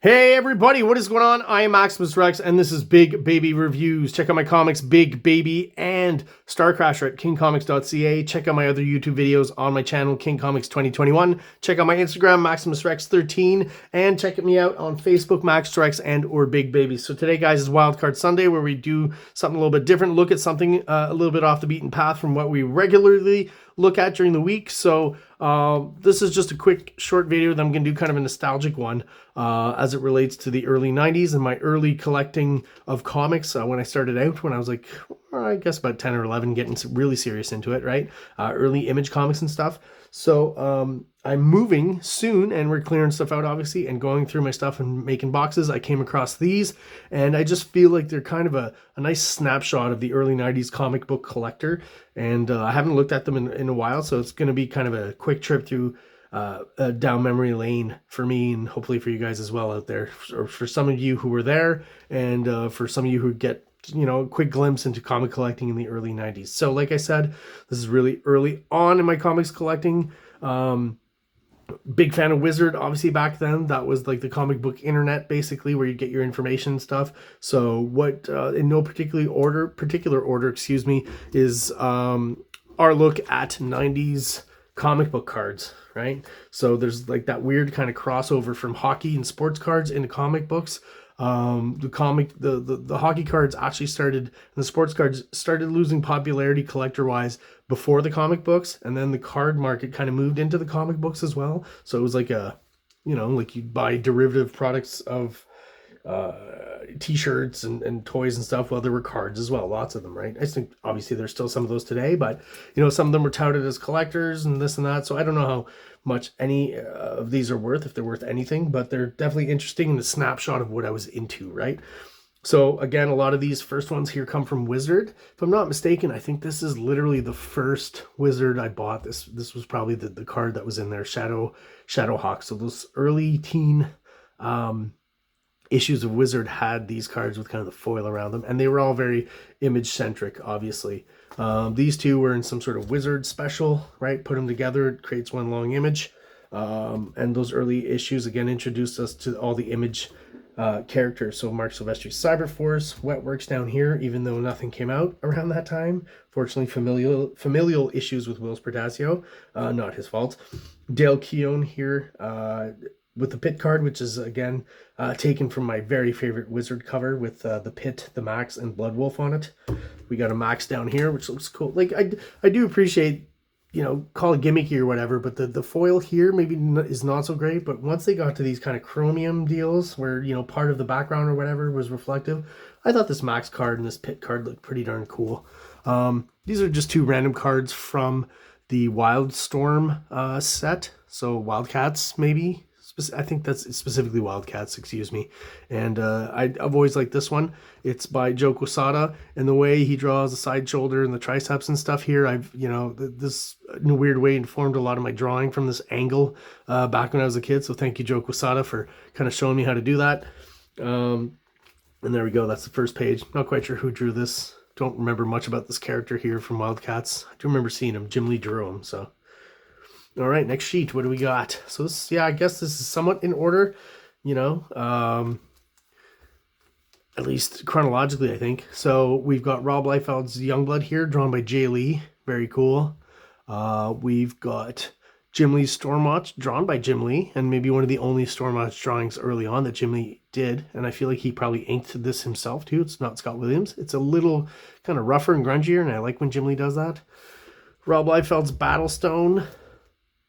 Hey everybody, what is going on? I am Maximus Rex and this is Big Baby Reviews. Check out my comics Big Baby and Star Crasher at KingComics.CA. Check out my other YouTube videos on my channel KingComics2021. Check out my Instagram MaximusRex13 and check me out on Facebook MaxRex and or Big Baby. So today guys is Wildcard Sunday where we do something a little bit different. Look at something a little bit off the beaten path from what we regularly look at during the week. So this is just a quick short video that I'm going to do, kind of a nostalgic one as it relates to the early 90s and my early collecting of comics when I started out, when I was like, I guess about 10 or 11, getting really serious into it, right? Early Image comics and stuff. So I'm moving soon and we're clearing stuff out obviously and going through my stuff and making boxes. I came across these and I just feel like they're kind of a nice snapshot of the early 90s comic book collector, and I haven't looked at them in a while, so it's going to be kind of a quick trip through down memory lane for me and hopefully for you guys as well out there, or for some of you who were there and for some of you who get a quick glimpse into comic collecting in the early 90s. So like I said, this is really early on in my comics collecting. Big fan of Wizard, obviously back then. That was like the comic book internet, basically, where you get your information and stuff. So what, in no particular order, excuse me, is our look at 90s comic book cards, right? So there's like that weird kind of crossover from hockey and sports cards into comic books. The hockey cards actually started, and the sports cards started losing popularity collector wise before the comic books, and then the card market kind of moved into the comic books as well. So it was like like you'd buy derivative products of t-shirts and toys and stuff. Well, there were cards as well, lots of them, right? I think obviously there's still some of those today, but some of them were touted as collectors and this and that. So I don't know how much any of these are worth, if they're worth anything, but they're definitely interesting in the snapshot of what I was into, right? So again, a lot of these first ones here come from Wizard. If I'm not mistaken, I think this is literally the first Wizard I bought. This was probably the card that was in there, Shadowhawk. So those early teen issues of Wizard had these cards with kind of the foil around them, and they were all very Image centric, obviously. These two were in some sort of Wizard special, right? Put them together, it creates one long image. And those early issues again introduced us to all the Image characters. So Mark Silvestri's Cyberforce, Wetworks down here, even though nothing came out around that time. Fortunately, familial issues with Wills Perdasio, not his fault. Dale Keown here, with the Pit card, which is again taken from my very favorite Wizard cover with the Pit, the Max, and Blood Wolf on it. We got a Max down here, which looks cool. Like I do appreciate, call it gimmicky or whatever, but the foil here maybe is not so great. But once they got to these kind of chromium deals where part of the background or whatever was reflective, I thought this Max card and this Pit card looked pretty darn cool. These are just two random cards from the Wildstorm set, so Wildcats maybe. I think that's specifically Wildcats, excuse me. And I've always liked this one. It's by Joe Quesada, and the way he draws the side shoulder and the triceps and stuff here, I've, this in a weird way informed a lot of my drawing from this angle back when I was a kid. So thank you, Joe Quesada, for kind of showing me how to do that. And there we go. That's the first page. Not quite sure who drew this. Don't remember much about this character here from Wildcats. I do remember seeing him. Jim Lee drew him, so. All right, next sheet. What do we got? So this, I guess this is somewhat in order, at least chronologically, I think. So we've got Rob Liefeld's Youngblood here, drawn by Jay Lee. Very cool. We've got Jim Lee's Stormwatch, drawn by Jim Lee, and maybe one of the only Stormwatch drawings early on that Jim Lee did. And I feel like he probably inked this himself too. It's not Scott Williams. It's a little kind of rougher and grungier, and I like when Jim Lee does that. Rob Liefeld's Battlestone,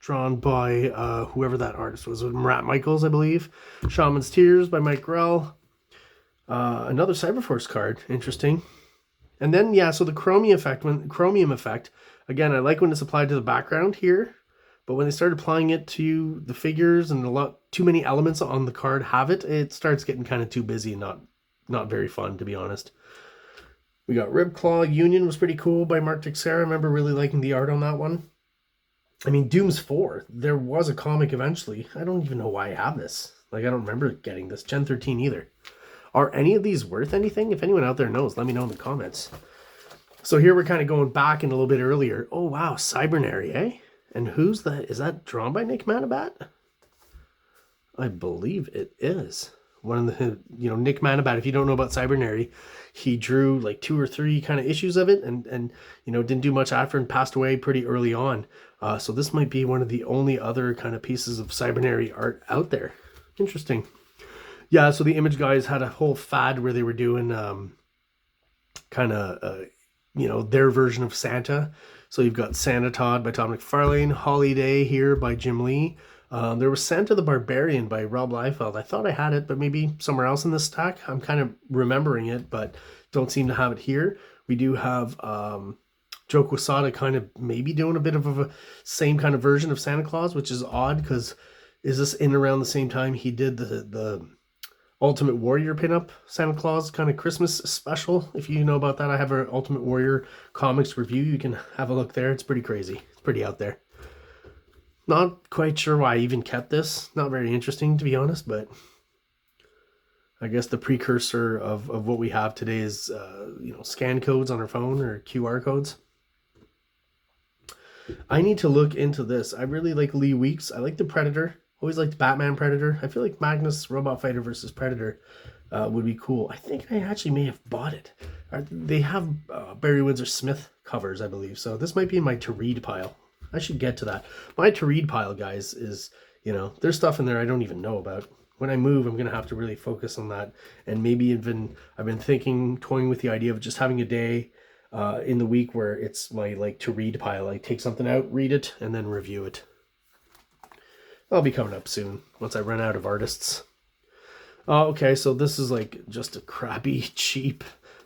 drawn by whoever that artist was, Marat Michaels, I believe. Shaman's Tears by Mike Grell. Another Cyberforce card, interesting. And then so the chromium effect, again, I like when it's applied to the background here, but when they start applying it to the figures and a lot too many elements on the card it starts getting kind of too busy and not very fun, to be honest. We got Ribclaw Union, was pretty cool, by Mark Teixeira. I remember really liking the art on that one. I mean, Doom's 4, there was a comic eventually. I don't even know why I have this. Like, I don't remember getting this. Gen 13 either. Are any of these worth anything? If anyone out there knows, let me know in the comments. So here we're kind of going back in a little bit earlier. Oh, wow, Cybernary, eh? And who's that? Is that drawn by Nick Manabat? I believe it is. one of the, Nick Manabat, if you don't know about Cybernary, he drew like 2 or 3 kind of issues of it, and didn't do much after and passed away pretty early on. So this might be one of the only other kind of pieces of Cybernary art out there. Interesting. Yeah, so the Image guys had a whole fad where they were doing their version of Santa. So you've got Santa Todd by Todd McFarlane, Holiday here by Jim Lee. There was Santa the Barbarian by Rob Liefeld. I thought I had it, but maybe somewhere else in this stack. I'm kind of remembering it, but don't seem to have it here. We do have Joe Quesada kind of maybe doing a bit of a same kind of version of Santa Claus, which is odd because is this in around the same time he did the Ultimate Warrior pinup Santa Claus kind of Christmas special? If you know about that, I have an Ultimate Warrior comics review. You can have a look there. It's pretty crazy. It's pretty out there. Not quite sure why I even kept this. Not very interesting, to be honest, but I guess the precursor of what we have today is, scan codes on our phone or QR codes. I need to look into this. I really like Lee Weeks. I like the Predator. Always liked Batman Predator. I feel like Magnus Robot Fighter versus Predator would be cool. I think I actually may have bought it. They have Barry Windsor Smith covers, I believe. So this might be in my to-read pile. I should get to that. My to-read pile, guys, is, there's stuff in there I don't even know about. When I move, I'm going to have to really focus on that. And maybe even, I've been toying with the idea of just having a day in the week where it's my, to-read pile. I take something out, read it, and then review it. That'll be coming up soon, once I run out of artists. Okay, so this is just a crappy, cheap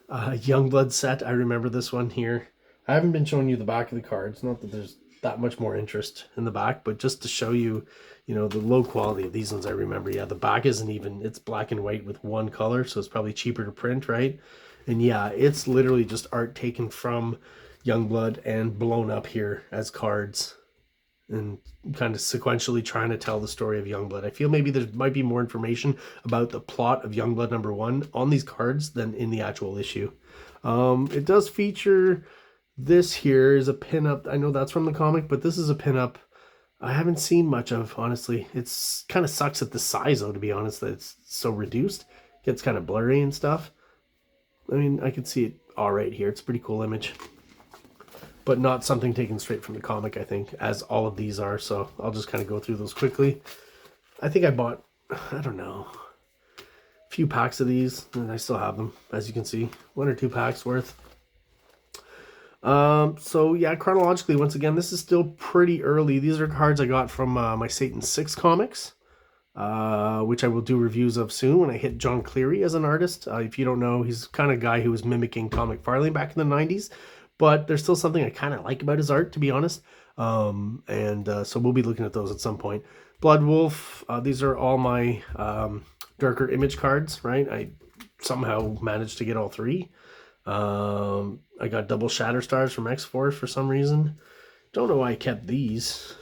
Youngblood set. I remember this one here. I haven't been showing you the back of the cards. Not that there's that much more interest in the back, but just to show you, the low quality of these ones I remember. Yeah, the back isn't even, it's black and white with one color, so it's probably cheaper to print, right? And yeah, it's literally just art taken from Youngblood and blown up here as cards, and kind of sequentially trying to tell the story of Youngblood. I feel maybe there might be more information about the plot of Youngblood #1 on these cards than in the actual issue. It does feature, this here is a pinup. I know that's from the comic, but this is a pinup I haven't seen much of, honestly. It's kind of sucks at the size, though, to be honest, that it's so reduced. It gets kind of blurry and stuff. I mean, I can see it all right here. It's a pretty cool image, but not something taken straight from the comic, I think, as all of these are. So I'll just kind of go through those quickly. I think I bought, I don't know, a few packs of these, and I still have them, as you can see. 1 or 2 packs worth. So yeah, chronologically, once again, this is still pretty early. These are cards I got from my Satan 6 comics, which I will do reviews of soon when I hit John Cleary as an artist. If you don't know, he's kind of guy who was mimicking Todd McFarlane back in the 90s. But there's still something I kind of like about his art, to be honest. So we'll be looking at those at some point. Blood Wolf, these are all my darker image cards, right? I somehow managed to get all 3. I got double Shatterstars from X-Force for some reason. Don't know why I kept these.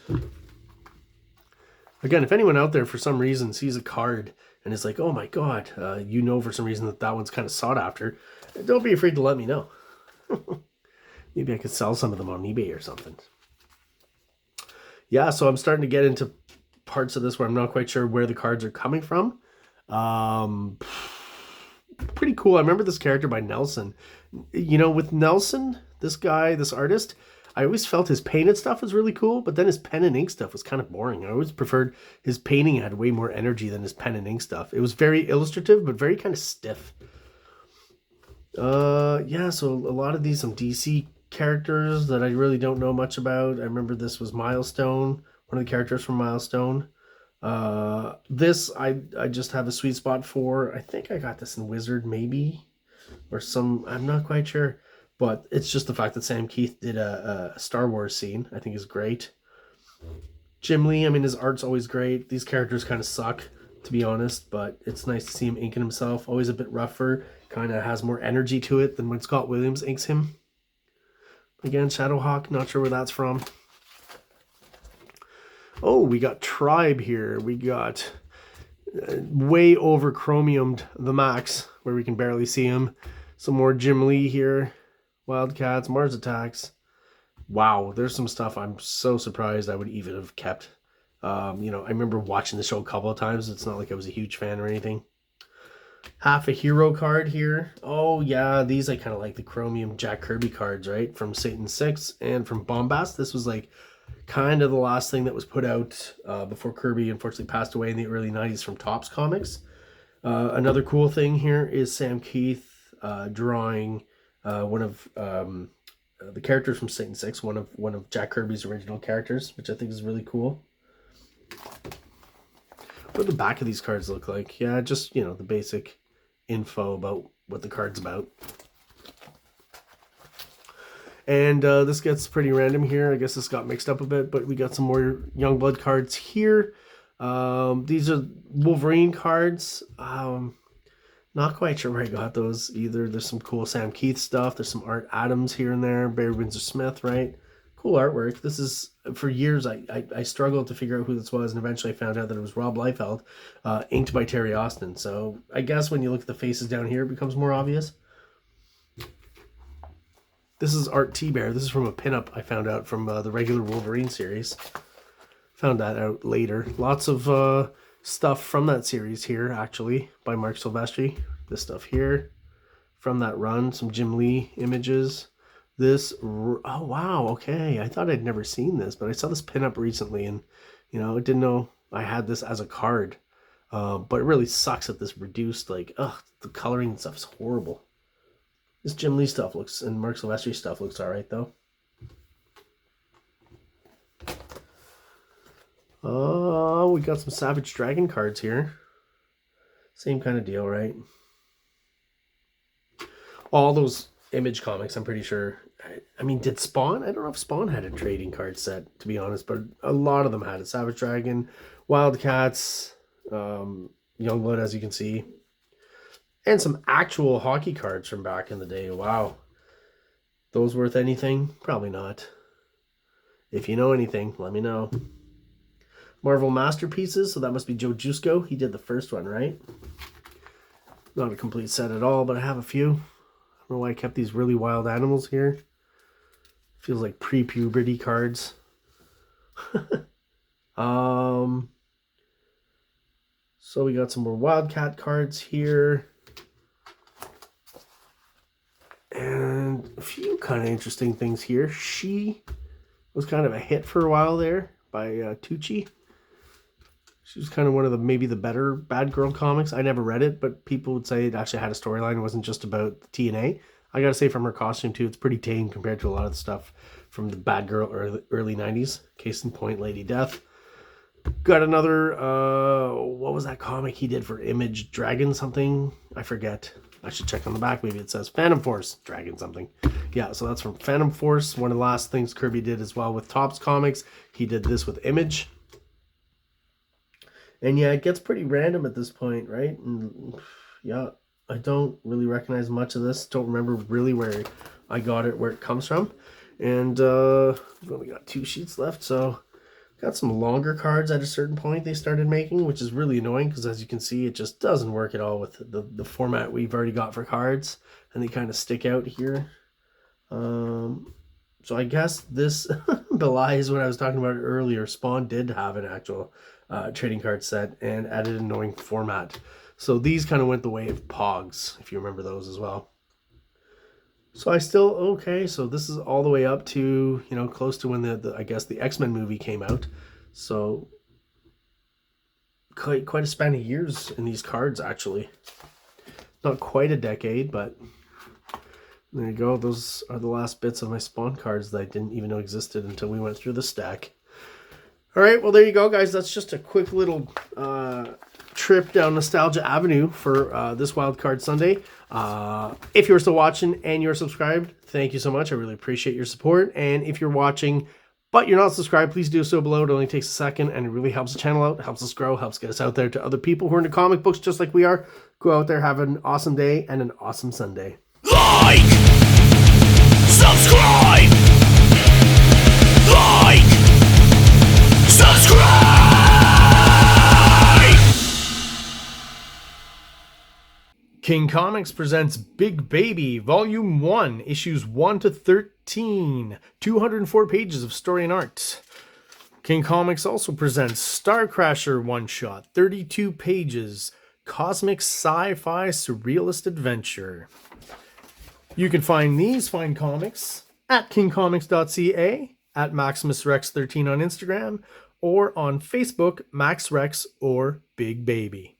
Again, if anyone out there for some reason sees a card and is like, oh my god, for some reason that one's kind of sought after, don't be afraid to let me know. Maybe I could sell some of them on eBay or something. Yeah, so I'm starting to get into parts of this where I'm not quite sure where the cards are coming from. Pretty cool. I remember this character by Nelson. With Nelson, this guy, this artist, I always felt his painted stuff was really cool, but then his pen and ink stuff was kind of boring. I always preferred his painting had way more energy than his pen and ink stuff. It was very illustrative, but very kind of stiff. Yeah, so a lot of these, some DC characters that I really don't know much about. I remember this was Milestone, one of the characters from Milestone. This I just have a sweet spot for. I think I got this in Wizard, maybe, or some, I'm not quite sure, but it's just the fact that Sam Keith did a Star Wars scene, I think is great. Jim Lee, I mean, his art's always great. These characters kind of suck, to be honest, but it's nice to see him inking himself. Always a bit rougher, kind of has more energy to it than when Scott Williams inks him. Again, Shadowhawk, not sure where that's from. Oh, we got Tribe here. We got way over chromiumed the Max, where we can barely see him. Some more Jim Lee here. Wildcats, Mars Attacks. Wow, there's some stuff I'm so surprised I would even have kept. I remember watching the show a couple of times. It's not like I was a huge fan or anything. half a hero card here. Oh yeah, these I kind of like the chromium Jack Kirby cards, right? From Satan 6 and from Bombast. This was like kind of the last thing that was put out before Kirby unfortunately passed away in the early 90s from Topps Comics. Another cool thing here is Sam Keith drawing one of the characters from Satan 6, one of Jack Kirby's original characters, which I think is really cool. What do the back of these cards look like? Yeah, just, you know, the basic info about what the card's about. And this gets pretty random here. I guess this got mixed up a bit, but we got some more Youngblood cards here. These are Wolverine cards. Not quite sure where I got those either. There's some cool Sam Keith stuff. There's some Art Adams here and there. Barry Windsor Smith, right? Cool artwork. This is, for years, I struggled to figure out who this was, and eventually I found out that it was Rob Liefeld, inked by Terry Austin. So I guess when you look at the faces down here, it becomes more obvious. This is Art T-Bear. This is from a pinup I found out from the regular Wolverine series. Found that out later. Lots of stuff from that series here, actually, by Mark Silvestri. This stuff here from that run. Some Jim Lee images. This, oh wow, okay. I thought I'd never seen this, but I saw this pinup recently, and you know, I didn't know I had this as a card. But it really sucks that this reduced, like, the coloring and stuff is horrible. This Jim Lee stuff looks, and Mark Silvestri stuff looks alright though. We got some Savage Dragon cards here. Same kind of deal, right? All those Image comics, I'm pretty sure. I mean, did Spawn? I don't know if Spawn had a trading card set, to be honest, but a lot of them had it. Savage Dragon, Wildcats, Youngblood, as you can see. And some actual hockey cards from back in the day. Wow. Those worth anything? Probably not. If you know anything, let me know. Marvel Masterpieces, so that must be Joe Jusko. He did the first one, right? Not a complete set at all, but I have a few. I don't know why I kept these really wild animals here. Feels like pre-puberty cards. So we got some more Wildcat cards here. And a few kind of interesting things here. She was kind of a hit for a while there by Tucci. She was kind of one of the, maybe the better Bad Girl comics. I never read it, but people would say it actually had a storyline. It wasn't just about TNA. I gotta say, from her costume too, it's pretty tame compared to a lot of the stuff from the Bad Girl early 90s. Case in point, Lady Death. Got another, what was that comic he did for Image? Dragon something? I forget. I should check on the back. Maybe it says Phantom Force, Dragon something. Yeah, so that's from Phantom Force. One of the last things Kirby did as well with Topps Comics. He did this with Image. And yeah, it gets pretty random at this point, right? And yeah, I don't really recognize much of this. Don't remember really where I got it, where it comes from. And we only got 2 sheets left, so got some longer cards at a certain point they started making, which is really annoying because, as you can see, it just doesn't work at all with the format we've already got for cards, and they kind of stick out here. So I guess this belies what I was talking about earlier. Spawn did have an actual trading card set and added an annoying format. So these kind of went the way of Pogs, if you remember those as well. So I still, okay, so this is all the way up to, you know, close to when I guess the X-Men movie came out. So quite a span of years in these cards, actually. Not quite a decade, but there you go. Those are the last bits of my Spawn cards that I didn't even know existed until we went through the stack. All right, well, there you go, guys. That's just a quick little trip down Nostalgia Avenue for this Wild Card Sunday. If you're still watching and you're subscribed, thank you so much. I really appreciate your support. And if you're watching but you're not subscribed, please do so below. It only takes a second, and it really helps the channel out, helps us grow, helps get us out there to other people who are into comic books just like we are. Go out there, have an awesome day and an awesome Sunday. Like, subscribe, like, subscribe. King Comics presents Big Baby, Volume 1, Issues 1 to 13, 204 pages of story and art. King Comics also presents Star Crasher one-shot, 32 pages, cosmic sci-fi surrealist adventure. You can find these fine comics at KingComics.CA, at MaximusRex13 on Instagram, or on Facebook, MaxRex or Big Baby.